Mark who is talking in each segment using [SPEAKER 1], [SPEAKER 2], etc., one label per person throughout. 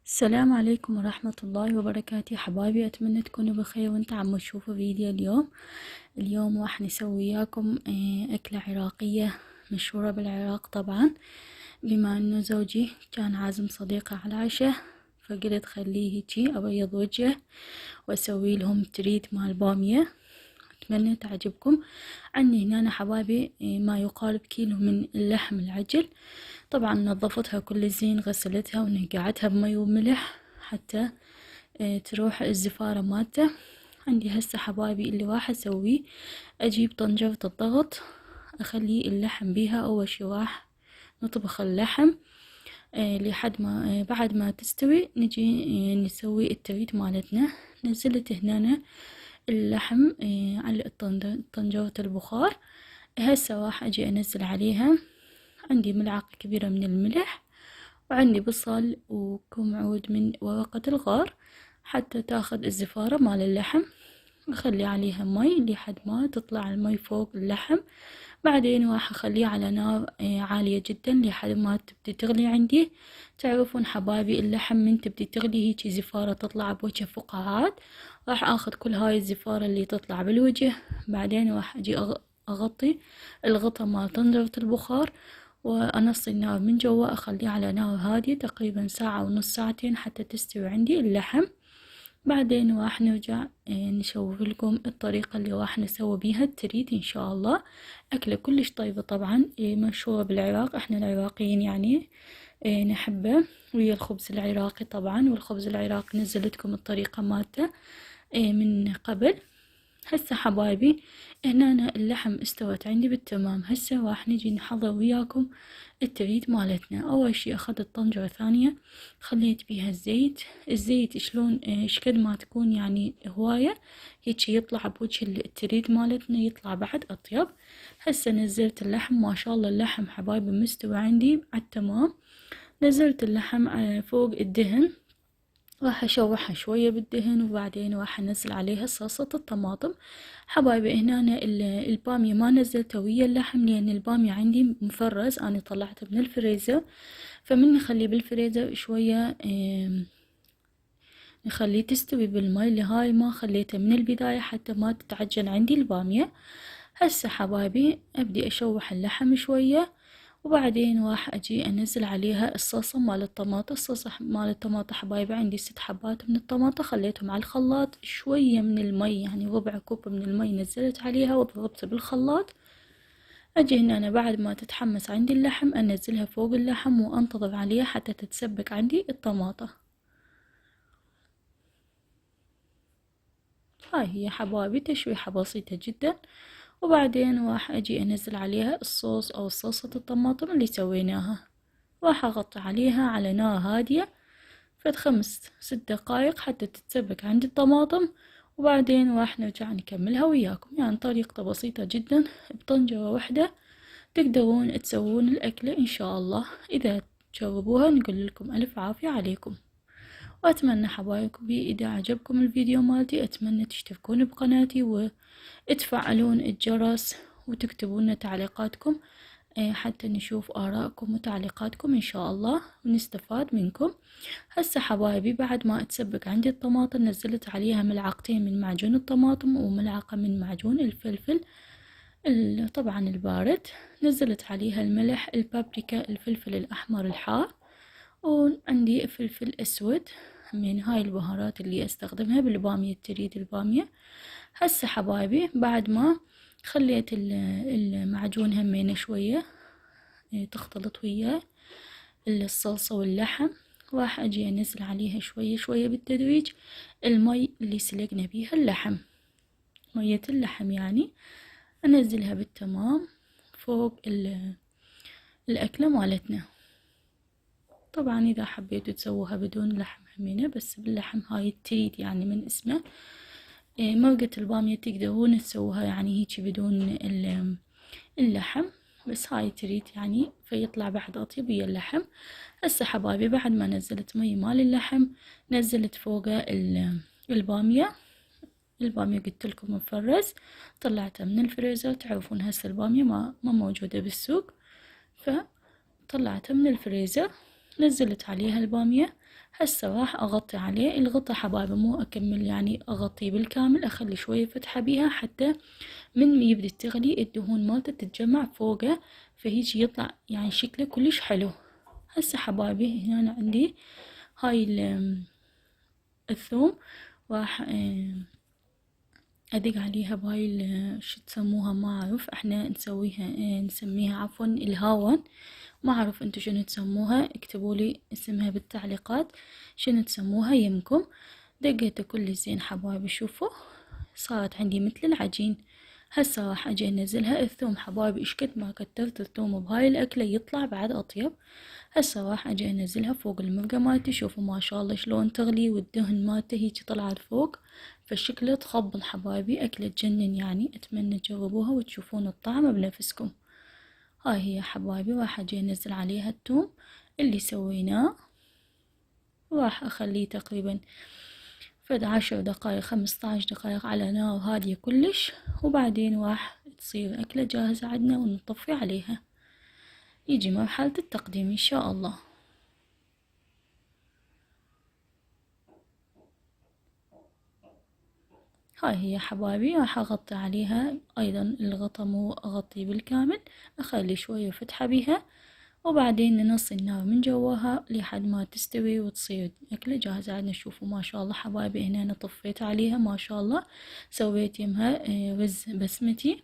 [SPEAKER 1] السلام عليكم ورحمة الله وبركاته حبايبي، أتمنى تكونوا بخير وانت عم تشوفوا فيديو اليوم راح نسوي وياكم أكلة عراقية مشهورة بالعراق طبعا. بما انه زوجي كان عازم صديقه على العشاء، فقلت خليه هيجي أبيض وجهه وأسوي لهم تريت مال بامية. أتمنى تعجبكم. عندي هنا حبايبي ما يقارب كيلو من اللحم العجل. طبعا نظفتها كل زين، غسلتها ونقعتها بمي وملح حتى تروح الزفارة مالته. عندي هسه حبايبي اللي راح اسويه، اجيب طنجرة الضغط اخلي اللحم بيها. اول شي راح نطبخ اللحم لحد ما بعد ما تستوي نجي نسوي التريد مالتنا. نزلت هنا اللحم على طنجرة البخار. هسه راح اجي انزل عليها، عندي ملعقة كبيرة من الملح، وعندي بصل وكم عود من ورقة الغار حتى تاخذ الزفارة مال اللحم. اخلي عليها مي لحد ما تطلع المي فوق اللحم. بعدين راح اخليه على نار عالية جدا لحد ما تبدي تغلي عندي. تعرفون حبايبي اللحم من تبدي تغلي هيجي زفارة تطلع بوجه فقاعات، راح اخذ كل هاي الزفارة اللي تطلع بالوجه. بعدين راح اجي اغطي الغطا مال طنجرة البخار وأنص النار من جوا، أخليه على نار هادية تقريبا ساعة ونص ساعتين حتى تستوي عندي اللحم. بعدين راح نرجع نشوف لكم الطريقة اللي راح نسوي بيها التريد إن شاء الله. أكلة كلش طيبة طبعا، مشهورة بالعراق، إحنا العراقيين يعني نحبه ويا الخبز العراقي طبعا. والخبز العراقي نزلتكم الطريقة مالته من قبل. هسه حبايبي هنا اللحم استوت عندي بالتمام. هسه راح نجي نحضر وياكم التريد مالتنا. اول شي اخذت طنجرة ثانية خليت بيها الزيت شلون شكد ما تكون يعني هواية هيجي يطلع بوجه التريد مالتنا، يطلع بعد اطيب. هسه نزلت اللحم، ما شاء الله اللحم حبايبي مستوى عندي عالتمام. نزلت اللحم فوق الدهن، راح اشوحها شوية بالدهن وبعدين راح انزل عليها صلصة الطماطم. حبايبي هنا البامية ما نزلته ويا اللحم لان البامية عندي مفرز، انا طلعته من الفريزر. فمن نخليه بالفريزر شوية نخليه تستوي بالماء اللي هاي ما خليته من البداية حتى ما تتعجن عندي البامية. هسه حبايبي ابدي اشوح اللحم شوية وبعدين راح اجي انزل عليها الصلصة مال الطماطة. الصلصة مال الطماطة حبايبي عندي 6 حبات من الطماطة، خليتهم على الخلاط شوية من المي يعني ربع كوب من المي نزلت عليها وضربته بالخلاط. اجي هنا أنا بعد ما تتحمس عندي اللحم انزلها فوق اللحم وانتظر عليها حتى تتسبك عندي الطماطة. هاي هي حبايبي تشويحة بسيطة جدا. وبعدين راح اجي انزل عليها الصوص او صلصة الطماطم اللي سويناها. راح اغطي عليها على نار هادية فد 5 6 دقايق حتى تتسبك عندي الطماطم. وبعدين راح نرجع نكملها وياكم. يعني طريقته بسيطة جدا، بطنجرة واحدة تقدرون تسوون الأكلة إن شاء الله. إذا تجربوها نقول لكم ألف عافية عليكم. وأتمنى حبايبي إذا عجبكم الفيديو مالتي أتمنى تشتركون بقناتي وتفعلون الجرس وتكتبون تعليقاتكم حتى نشوف آراءكم وتعليقاتكم إن شاء الله ونستفاد منكم. هسه حبايبي بعد ما تسبك عندي الطماطم نزلت عليها ملعقتين من معجون الطماطم وملعقة من معجون الفلفل طبعا البارد. نزلت عليها الملح، البابريكا، الفلفل الأحمر الحار، وعندي فلفل أسود. من هاي البهارات اللي استخدمها بالبامية تريد البامية. هسه حبايبي بعد ما خليت المعجون همينة شوية تختلط وياه الصلصة واللحم، راح اجي انزل عليها شوية شوية بالتدريج المي اللي سلقنا بيها اللحم، مية اللحم يعني انزلها بالتمام فوق الاكلة مالتنا. طبعا اذا حبيتوا تسووها بدون لحم همينة بس باللحم هاي التريد يعني من اسمه. مرقة البامية تقدرون تسووها يعني هيجي بدون اللحم، بس هاي تريد يعني فيطلع بعد اطيب ويا اللحم. هسه حبايبي بعد ما نزلت مي مال اللحم نزلت فوقه البامية. البامية قلت لكم مفرز، طلعتها من الفريزر. تعرفون هسه البامية ما موجودة بالسوق، فطلعتها من الفريزر نزلت عليها البامية. هسه راح اغطي عليه. الغطا حبايبي مو اكمل يعني اغطيه بالكامل، اخلي شوية فتحة بيها حتى من يبدي تغلي الدهون مالته تتجمع فوقه، فهيجي يطلع يعني شكله كلش حلو. هسه حبايبي هنا عندي هاي الثوم، راح ادق عليها بهاي شو تسموها ما اعرف، احنا نسميها عفوا الهاون، ما اعرف انتو شنو تسموها، اكتبولي اسمها بالتعليقات شنو تسموها يمكم. دقيته كل زين حبايبي، شوفوا صارت عندي مثل العجين. هسه راح اجي انزلها. الثوم حبايبي اشكد ما كترت الثوم بهاي الاكلة يطلع بعد اطيب. هسه راح اجي انزلها فوق المرقة مالتي. شوفوا ما شاء الله شلون تغلي والدهن مالته هيجي طلعت فوق، فالشكل تخبل حبايبي، اكلة تجنن يعني. اتمنى تجربوها وتشوفون الطعم بنفسكم. هاي هي حبايبي، راح اجي انزل عليها الثوم اللي سويناه، وراح اخليه تقريبا فد 10 دقايق 15 دقايق على نار هادية كلش، وبعدين راح تصير أكلة جاهزة عندنا ونطفي عليها، يجي مرحلة التقديم إن شاء الله. هاي هي حبايبي، راح أغطي عليها أيضا. الغطا مو أغطيه بالكامل، أخلي شوية فتحة بيها، وبعدين ننص النار من جواها لحد ما تستوي وتصير أكلة جاهزة عندنا. شوفوا ما شاء الله حبايبي، هنا أنا طفيت عليها ما شاء الله، سويت يمها رز بسمتي.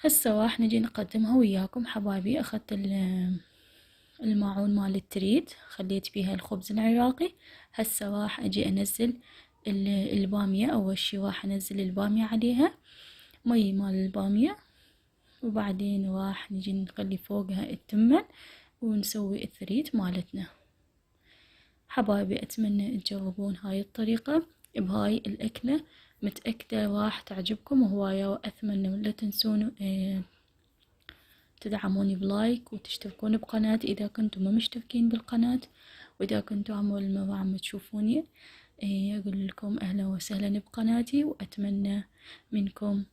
[SPEAKER 1] هسه راح نجي نقدمها وياكم حبايبي. أخذت الماعون مال التريد، خليت بيها الخبز العراقي. هسه راح أجي أنزل البامية. أول شي راح أنزل البامية عليها، مي مال البامية، وبعدين راح نجي نخلي فوقها التمن ونسوي الثريد مالتنا. حبايبي أتمنى تجربون هاي الطريقة بهاي الأكلة، متأكدة راح تعجبكم هواية. وأتمنى لا تنسون تدعموني بلايك وتشتركون بقناتي إذا كنتم ما مشتركين بالقناة، وإذا كنتم أول مرة عم تشوفوني أقول لكم أهلا وسهلا بقناتي. وأتمنى منكم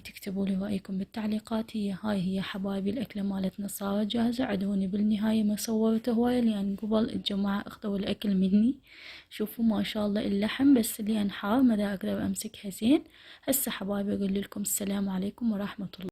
[SPEAKER 1] تكتبوا لي رأيكم بالتعليقات. هاي حبايبي الأكلة مالتنا صارت جاهزة. عدوني بالنهاية ما صورت هواية لأن قبل الجماعة أخذوا الأكل مني. شوفوا ما شاء الله اللحم بس لأن حار ما دا أقدر أمسكها زين. هسه حبايبي أقول لكم السلام عليكم ورحمة الله.